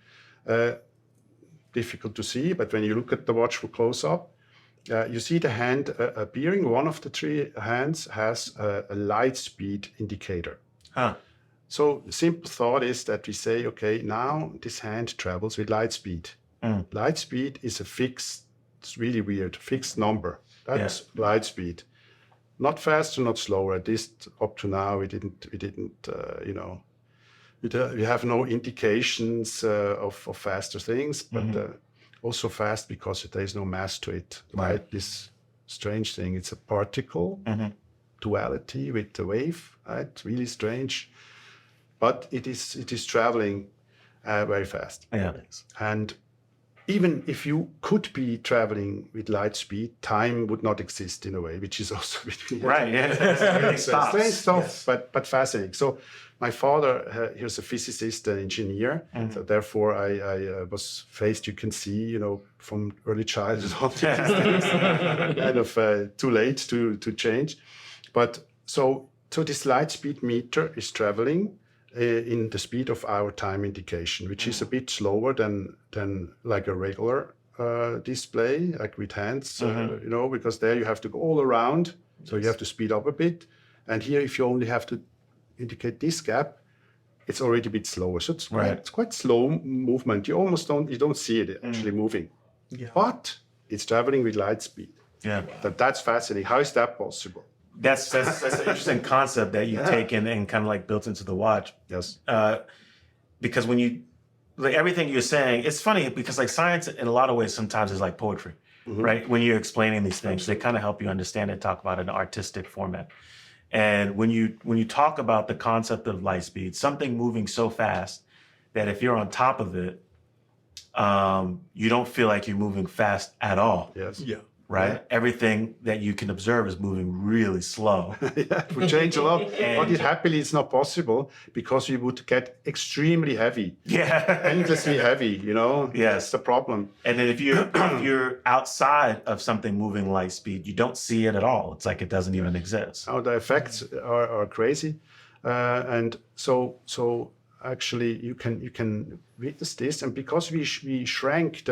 Difficult to see, but when you look at the watch for close up, you see the hand appearing. One of the 3 hands has a light speed indicator. So the simple thought is that we say, okay, now this hand travels with light speed. Light speed is a fixed, it's really weird, fixed number. That's light speed. Not faster, not slower. At least up to now, we didn't, we have no indications of faster things, but also fast because there is no mass to it. Right? This strange thing. It's a particle duality with the wave. Right? Really strange. But it is traveling very fast. Yeah. And even if you could be traveling with light speed, time would not exist in a way, which is also Right. Yeah. It stops. Strange stuff, but fascinating. So my father, he was a physicist and engineer. So therefore, I was faced, you can see, from early childhood on to these things, kind of too late to change. But so this light speed meter is traveling in the speed of our time indication, which is a bit slower than like a regular display, like with hands, because there you have to go all around, so you have to speed up a bit. And here, if you only have to indicate this gap, it's already a bit slower. So it's quite slow movement. You almost don't see it actually moving. Yeah. But it's traveling with light speed. Yeah. That's fascinating. How is that possible? That's an interesting concept that you've taken and kind of like built into the watch. Yes. Because when you, like everything you're saying, it's funny because like science in a lot of ways sometimes is like poetry, right? When you're explaining these things, they kind of help you understand and talk about an artistic format. And when you talk about the concept of light speed, something moving so fast that if you're on top of it, you don't feel like you're moving fast at all. Yes. Yeah. Right? Yeah. Everything that you can observe is moving really slow. It would change a lot. But happily, it's not possible because we would get extremely heavy. Yeah. Endlessly heavy, Yes. That's the problem. And then if you're outside of something moving light speed, you don't see it at all. It's like it doesn't even exist. Oh, the effects are crazy. And so actually you can witness this. And because we shrank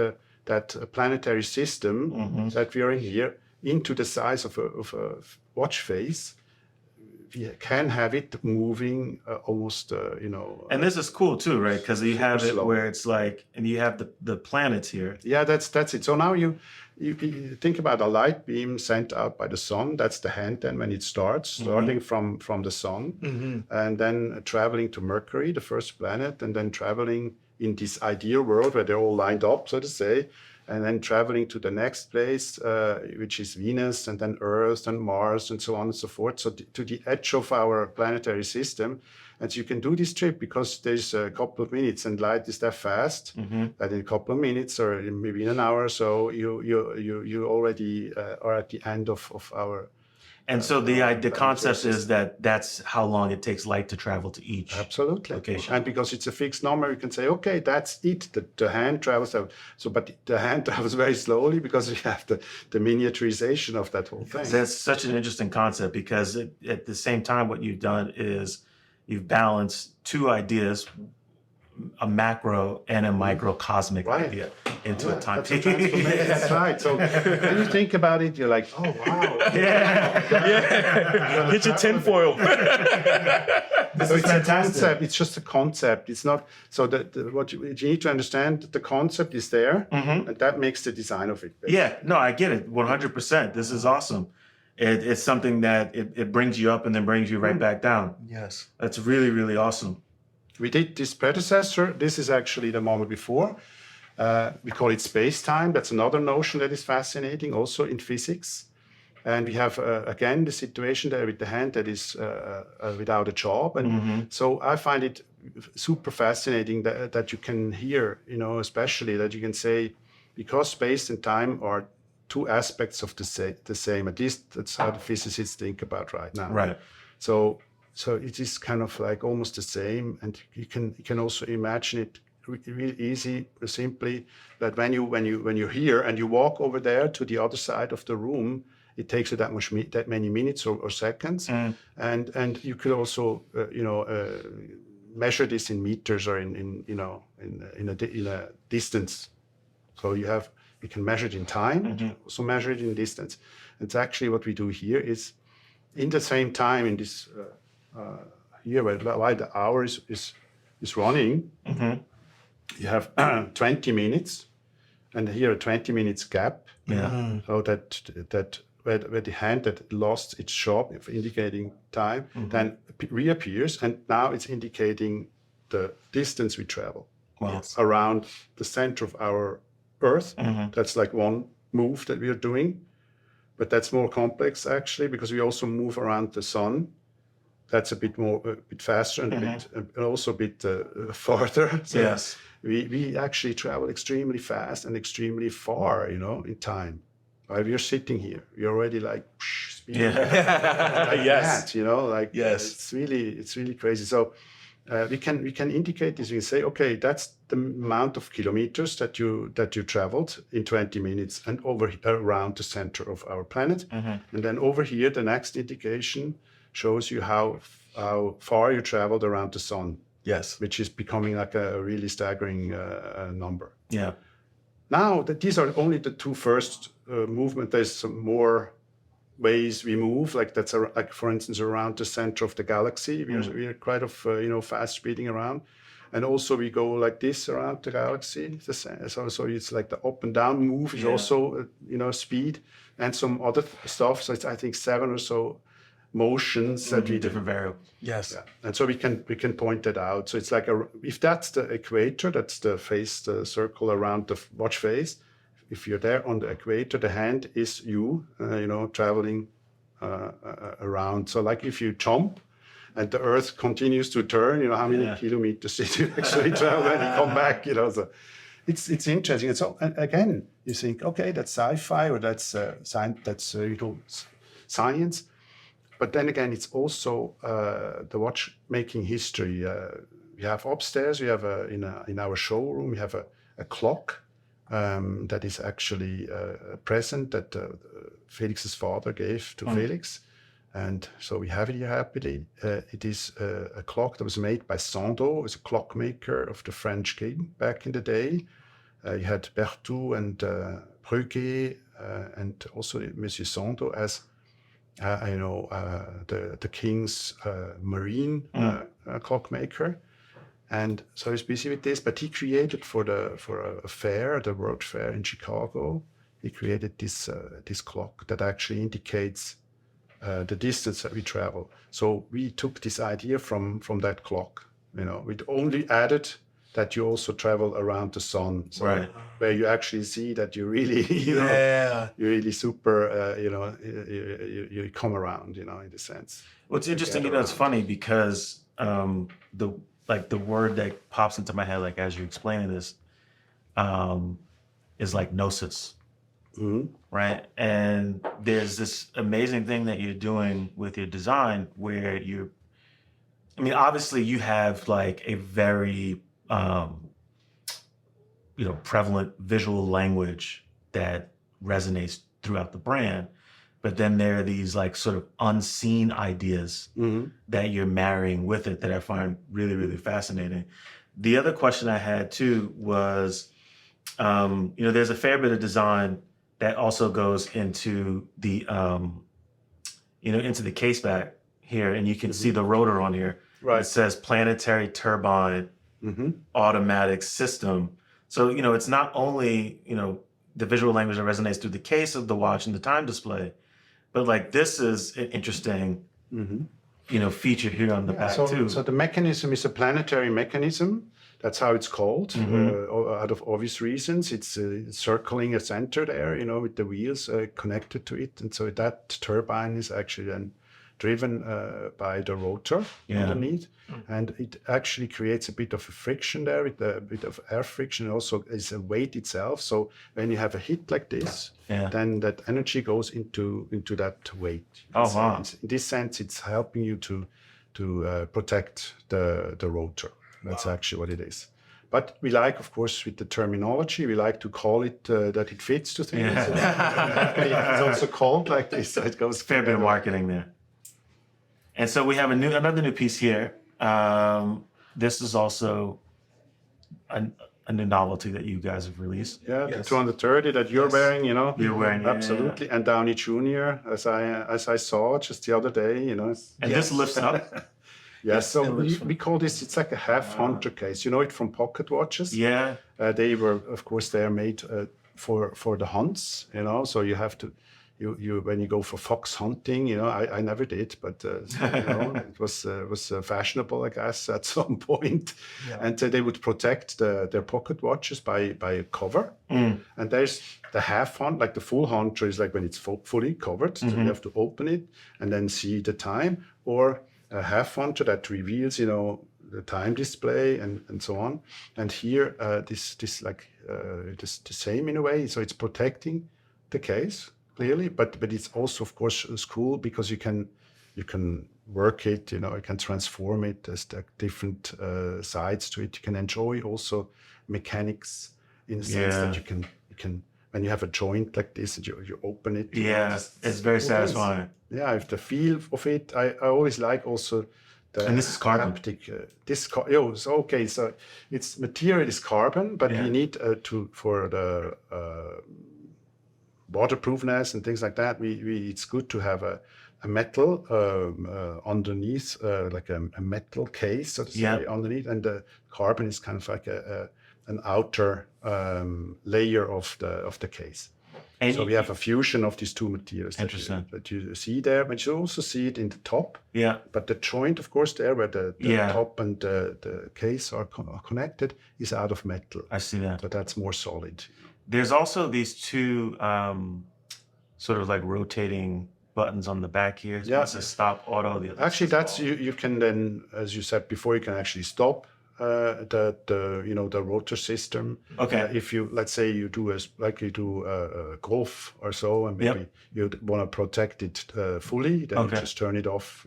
that planetary system that we are in here into the size of a watch face, we can have it moving almost, And this is cool too, right? Because you have it slow. where it's like, and you have the planets here. Yeah, that's it. So now you think about a light beam sent out by the sun. That's the hand then when it starts, starting from the sun, and then traveling to Mercury, the first planet, and then traveling in this ideal world where they're all lined up, so to say, and then traveling to the next place, which is Venus, and then Earth and Mars, and so on and so forth. So to the edge of our planetary system. And so you can do this trip because there's a couple of minutes, and light is that fast that in a couple of minutes or maybe in an hour or so, you already are at the end of our And so the concept is that that's how long it takes light to travel to each Absolutely. location. And because it's a fixed number, you can say, okay, that's it. The hand travels out. So, but the hand travels very slowly because you have the miniaturization of that whole thing. That's such an interesting concept because at the same time, what you've done is you've balanced two ideas, a macro and a microcosmic Right. idea into a Yeah, time that's a transformation. That's right. So when you think about it, you're like, oh wow. Yeah. Get your tinfoil. So it's a concept. It's just a concept. It's not. So what you need to understand, the concept is there, and that makes the design of it. Basically. Yeah, no, I get it 100%. This is awesome. It's something that it brings you up and then brings you right back down. Yes. That's really, really awesome. We did this predecessor. This is actually the model before. We call it space-time. That's another notion that is fascinating, also in physics. And we have, again, the situation there with the hand that is without a job. And so I find it super fascinating that you can hear, especially that you can say, because space and time are two aspects of the same, at least that's how the physicists think about right now. Right. So it is kind of like almost the same, and you can also imagine it really easy, simply that when you're here and you walk over there to the other side of the room, it takes you that many minutes or seconds, and you could also measure this in meters or in a distance. So you can measure it in time, also measure it in distance. It's actually what we do here is in the same time in this. Here, while the hour is running, you have 20 minutes, and here a 20 minutes gap. Yeah. So that where the hand that lost its job of indicating time then reappears, and now it's indicating the distance we travel around the center of our Earth. That's like one move that we are doing, but that's more complex actually because we also move around the sun. That's a bit faster and also a bit farther. So Yes. We actually travel extremely fast and extremely far, in time. While we're sitting here, we're already like speeding. Like Yes. that, Yes. it's really crazy. So we can indicate this. We can say, okay, that's the amount of kilometers that you traveled in 20 minutes and around the center of our planet. And then over here, the next indication shows you how far you traveled around the sun. Yes. Which is becoming like a really staggering number. Yeah. Now that these are only the two first movement, there's some more ways we move. Like that's like for instance around the center of the galaxy. We are quite fast speeding around, and also we go like this around the galaxy. So it's like the up and down move is also speed and some other stuff. So it's I think 7 or so motions that we different variables. Yes. Yeah. And so we can point that out. So it's like if that's the equator, that's the circle around the watch face. If you're there on the equator, the hand is you, traveling around. So like if you jump and the Earth continues to turn, how many kilometers did you actually travel when you come back? So it's interesting. And so again, you think, okay, that's sci-fi or that's science. That's science. But then again, it's also the watchmaking history. We have upstairs. We have in our showroom. We have a clock that is actually a present that Felix's father gave to Felix, and so we have it here happily. It is a clock that was made by Sandeau, who was a clockmaker of the French king back in the day. You had Berthoud and Breguet and also Monsieur Sandeau as the king's marine clockmaker, and so he's busy with this. But he created for a fair, the World Fair in Chicago. He created this clock that actually indicates the distance that we travel. So we took this idea from that clock. We only added that you also travel around the sun, so Right. where you actually see that you really, you're really super, you come around, in a sense. Well, it's interesting. It's funny because the word that pops into my head, like as you're explaining this, is like gnosis. right? And there's this amazing thing that you're doing with your design where obviously you have like a very, prevalent visual language that resonates throughout the brand. But then there are these like sort of unseen ideas that you're marrying with it that I find really, really fascinating. The other question I had too was, there's a fair bit of design that also goes into the, into the case back here, and you can see the rotor on here. Right. It says planetary turbine automatic system. So, it's not only, the visual language that resonates through the case of the watch and the time display, but like this is an interesting, feature here on the back too. So the mechanism is a planetary mechanism. That's how it's called, out of obvious reasons. It's circling a center there, with the wheels connected to it. And so that turbine is actually then driven by the rotor underneath. And it actually creates a bit of a friction there with a bit of air friction. Also, is a weight itself. So when you have a hit like this, then that energy goes into that weight. Oh, wow. In this sense, it's helping you to protect the rotor. That's actually what it is. But we like, of course, with the terminology, we like to call it that it fits to things. It's also called like this. So it goes Fair bit of marketing there. And so we have another new piece here. This is also a new novelty that you guys have released. Yeah, the 230 that you're wearing, You're wearing, absolutely. And Downey Jr., as I saw just the other day, And this lifts up. Yes, so we call this, it's like a half hunter case. You know it from pocket watches? Yeah. They were, of course, they are made for the hunts, so you have to, you when you go for fox hunting, I never did, but it was fashionable, I guess, at some point. Yeah. And they would protect their pocket watches by a cover. And there's the half hunt, like the full hunter is like when it's fully covered, so you have to open it and then see the time, or a half hunter that reveals, the time display and so on. And here, this the same in a way. So it's protecting the case clearly, but it's also, of course, cool because you can work it. You can transform it as the different sides to it. You can enjoy also mechanics in the sense that you can. When you have a joint like this, and you open it. Yeah, it's very satisfying. Yeah, if the feel of it, I always like also the. And this is carbon. Haptic, so its material is carbon, but you need for the waterproofness and things like that. It's good to have a metal underneath, like a metal case, so to say, underneath, and the carbon is kind of like an outer layer of the case. And so we have a fusion of these two materials that you see there, but you also see it in the top. Yeah. But the joint, of course, there where the top and the case are connected is out of metal. I see that. So that's more solid. There's also these two sort of like rotating buttons on the back here. Yeah. One says stop auto. The other actually, that's you can then, as you said before, you can actually stop the rotor system. Okay. If you, let's say you do a golf or so, and maybe you want to protect it fully, then you just turn it off,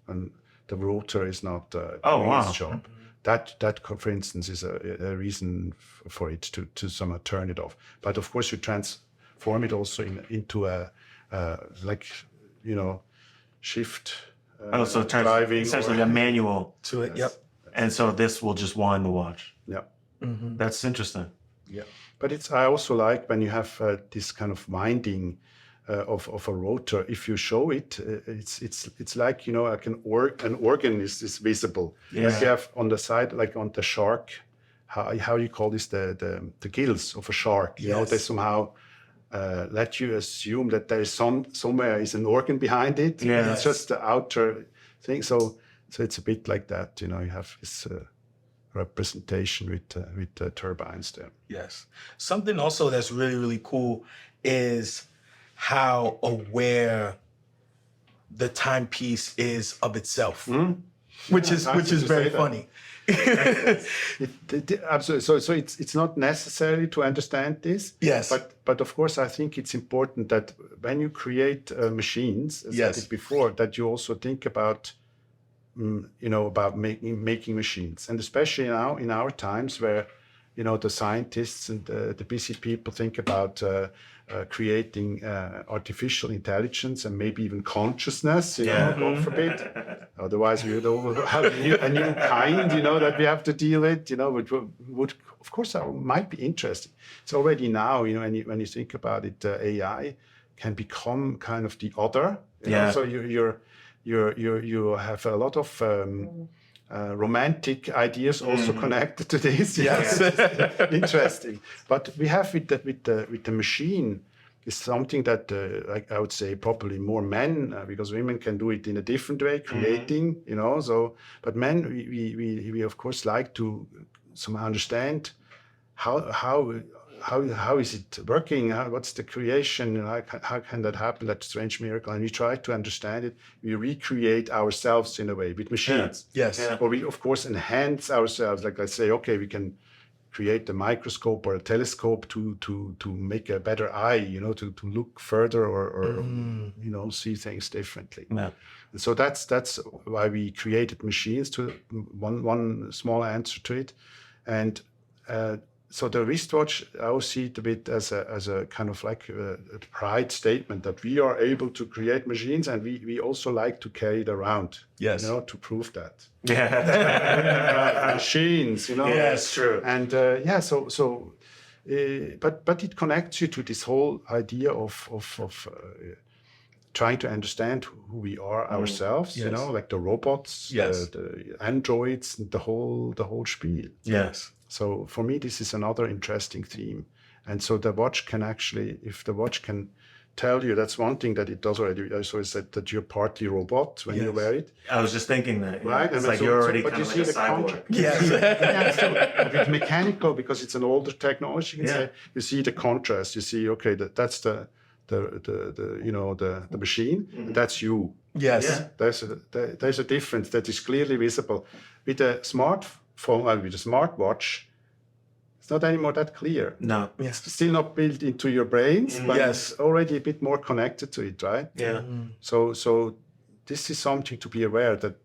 and the rotor is not doing its job. That, for instance, is a reason for it to somehow turn it off. But of course, you transform it also into a shift. So it turns driving essentially a manual to it. Yep. And so this will just wind the watch. Yeah. Mm-hmm. That's interesting. Yeah. But I also like when you have this kind of winding of a rotor. If you show it, it's like like an organ is visible. Yeah. Like you have on the side, like on the shark. How you call this the gills of a shark? Yes. They somehow let you assume that there is somewhere is an organ behind it. Yeah. It's just the outer thing. So it's a bit like that. You have this representation with the turbines there. Yes. Something also that's really, really cool is how aware the timepiece is of itself. Mm-hmm. which is nice to very say that. funny. Absolutely. So it's not necessary to understand this. Yes. But of course, I think it's important that when you create machines, as I Yes. did before, that you also think about, about making machines, and especially now in our times where, the scientists and the busy people think about creating artificial intelligence and maybe even consciousness, God forbid. Otherwise, we would all have a new kind, that we have to deal with, which would of course, might be interesting. It's already now, when you think about it, AI can become kind of the other. So you have a lot of romantic ideas also connected to this. Yes. Interesting. But we have with the machine is something that I would say probably more men, because women can do it in a different way, creating, So, but men, we of course like to somehow understand how is it working? What's the creation? How can that happen? That strange miracle. And we try to understand it. We recreate ourselves in a way with machines. Yes. Yeah. Or we, of course, enhance ourselves. Like I say, okay, we can create a microscope or a telescope to make a better eye, to look further or see things differently. Yeah. And so that's why we created machines. To one small answer to it, and so the wristwatch, I always see it a bit as a kind of like a pride statement that we are able to create machines, and we also like to carry it around. Yes. To prove that. Yeah. Machines, Yes, true. And but it connects you to this whole idea of trying to understand who we are ourselves. Yes. Like the robots, Yes. the androids, and the whole spiel. Yes. So for me, this is another interesting theme. And so the watch can actually, if the watch can tell you, that's one thing that it does already. I always said that you're partly robot when you wear it. I was just thinking that. Right? It's And like so- you're already but kind you of like a see the cyborg. contrast. Yes. But it's mechanical because it's an older technology. You can say, you see the contrast. You see, okay, that's the machine. And that's you. Yes. Yeah. There's a difference that is clearly visible. With a smartphone, with a smartwatch, it's not anymore that clear. No. It's still not built into your brains, but Yes. it's already a bit more connected to it, right? Yeah. So this is something to be aware that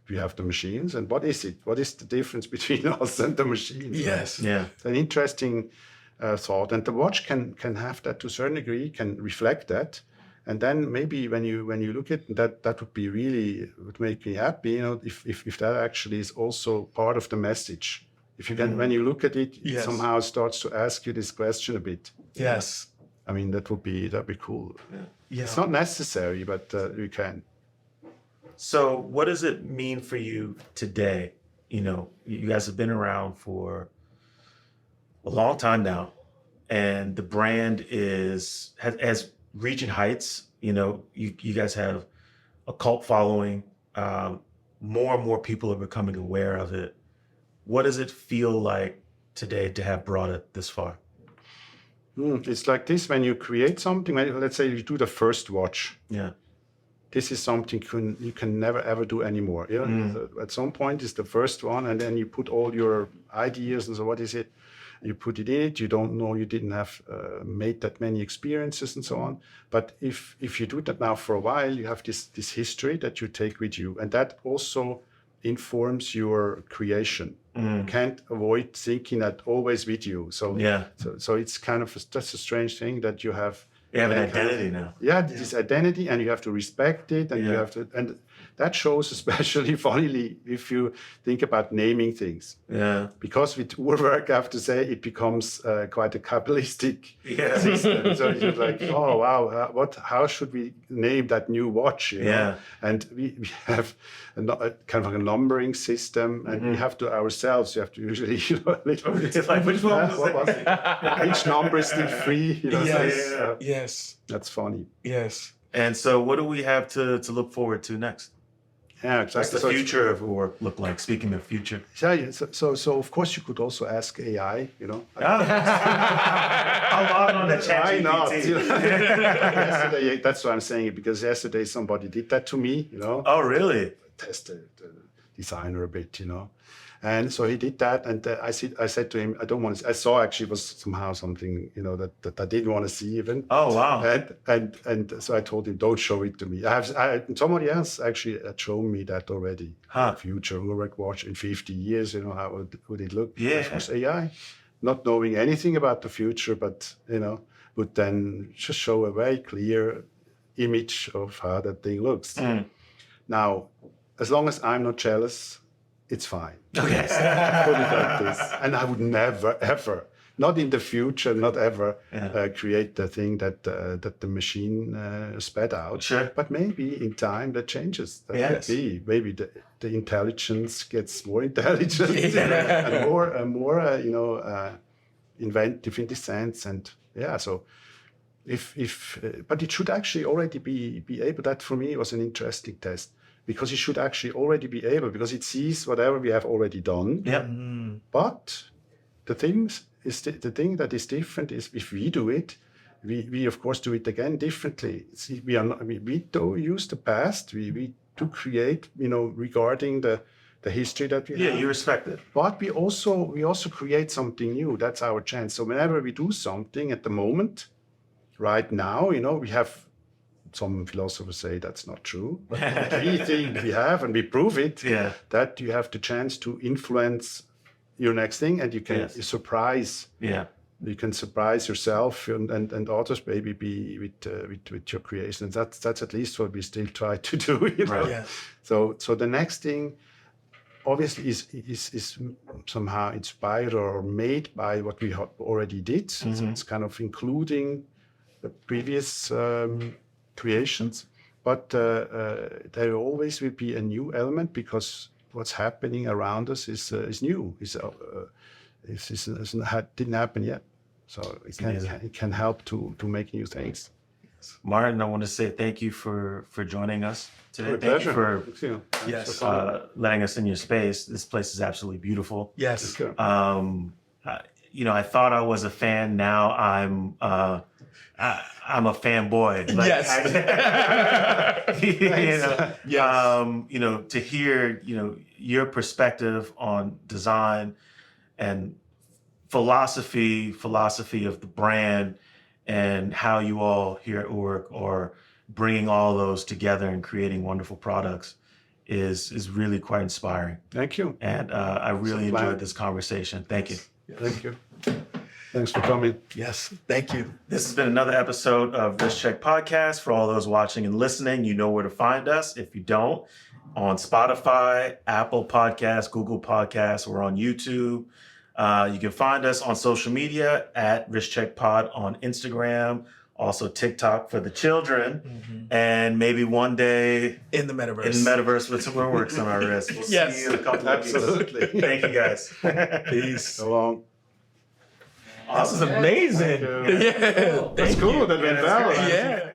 we have the machines, and what is it? What is the difference between us and the machines? Yes. Yeah. It's an interesting thought, and the watch can have that to a certain degree, can reflect that. And then maybe when you look at that would be really would make me happy, if that actually is also part of the message. If you can, when you look at it, it Yes. somehow starts to ask you this question a bit. Yes. I mean, that'd be cool. Yeah. It's not necessary, but we can. So what does it mean for you today? You guys have been around for a long time now, and the brand has reaching heights. You guys have a cult following. More and more people are becoming aware of it. What does it feel like today to have brought it this far? It's like this when you create something. Let's say you do the first watch. Yeah. This is something you can never ever do anymore. At some point, it's the first one, and then you put all your ideas and so what is it? You put it in it. You don't know. You didn't have made that many experiences and so on. But if you do that now for a while, you have this history that you take with you, and that also informs your creation. You can't avoid thinking that always with you. So Yeah. So it's kind of that's a strange thing that you have. You have an kind of- identity now. Yeah, this identity, and you have to respect it, and you have to, and that shows especially funnily if you think about naming things. Yeah. Because with Urwerk, I have to say, it becomes quite a Kabbalistic Yeah. system. So it's like, oh wow, how should we name that new watch? Yeah. And we have a kind of a numbering system, and we have to ourselves. You have to usually, It's like, which one was what it? was it? Each number is still free. So Yes. Yes. that's funny. Yes. And so what do we have to look forward to next? Yeah, What's exactly. the future of work look like? Speaking of future. Yeah, so of course you could also ask AI, you know. I'll log on to Why not? ChatGPT. You know? Yesterday, that's why I'm saying it, because yesterday somebody did that to me, you know. Oh, really? Tested the designer a bit, you know. And so he did that, and I said to him, I don't want to. I saw actually it was somehow something, you know, that I didn't want to see even. Oh, wow. And so I told him, don't show it to me. Somebody else actually had shown me that already. Huh. Future Urwerk watch in 50 years, you know, how would it look? Yeah. It was AI, not knowing anything about the future, but you know, would then just show a very clear image of how that thing looks. Now, as long as I'm not jealous, it's fine. Okay. Put it like this. And I would never, ever, not in the future, not ever create the thing that the machine sped out. Sure. But maybe in time that changes. That Yes. could be. Maybe the intelligence gets more intelligent and more you know, inventive in this sense. And yeah, so but it should actually already be able. That for me was an interesting test. Because it should actually already be able, because it sees whatever we have already done. Yep. But the thing that is different is if we do it, we of course do it again differently. See, we do use the past. We do create, you know, regarding the history that we have. Yeah, you respect it. But we also create something new. That's our chance. So whenever we do something at the moment, right now, you know, we have. Some philosophers say that's not true. But we think we have, and we prove it, that you have the chance to influence your next thing, and you can surprise. Yeah. You can surprise yourself and others, maybe be with your creations. That's at least what we still try to do. You know? Right. Yeah. So the next thing, obviously, is somehow inspired or made by what we already did. Mm-hmm. It's kind of including the previous. Creations, but there always will be a new element because what's happening around us is new. Didn't happen yet, so it can help to make new things. Martin, I want to say thank you for joining us today. Thank you for letting us in your space. This place is absolutely beautiful. Yes. You know, I thought I was a fan. Now I'm a fanboy. Like, yes. You know, to hear, you know, your perspective on design and philosophy of the brand and how you all here at Urwerk are bringing all those together and creating wonderful products is really quite inspiring. Thank you. And I really enjoyed this conversation. Thank you. Thank you. Thanks for coming. Yes, thank you. This has been another episode of Wrist Check Podcast. For all those watching and listening, you know where to find us. If you don't, on Spotify, Apple Podcasts, Google Podcasts, we're on YouTube. You can find us on social media at Wrist Check Pod on Instagram, also TikTok for the children, and maybe one day in the metaverse with some Urwerks on our wrist. We'll see you in a couple of weeks. Absolutely. Thank you guys. Peace. So long. This is amazing. Yeah, that's cool. That went well. Yeah.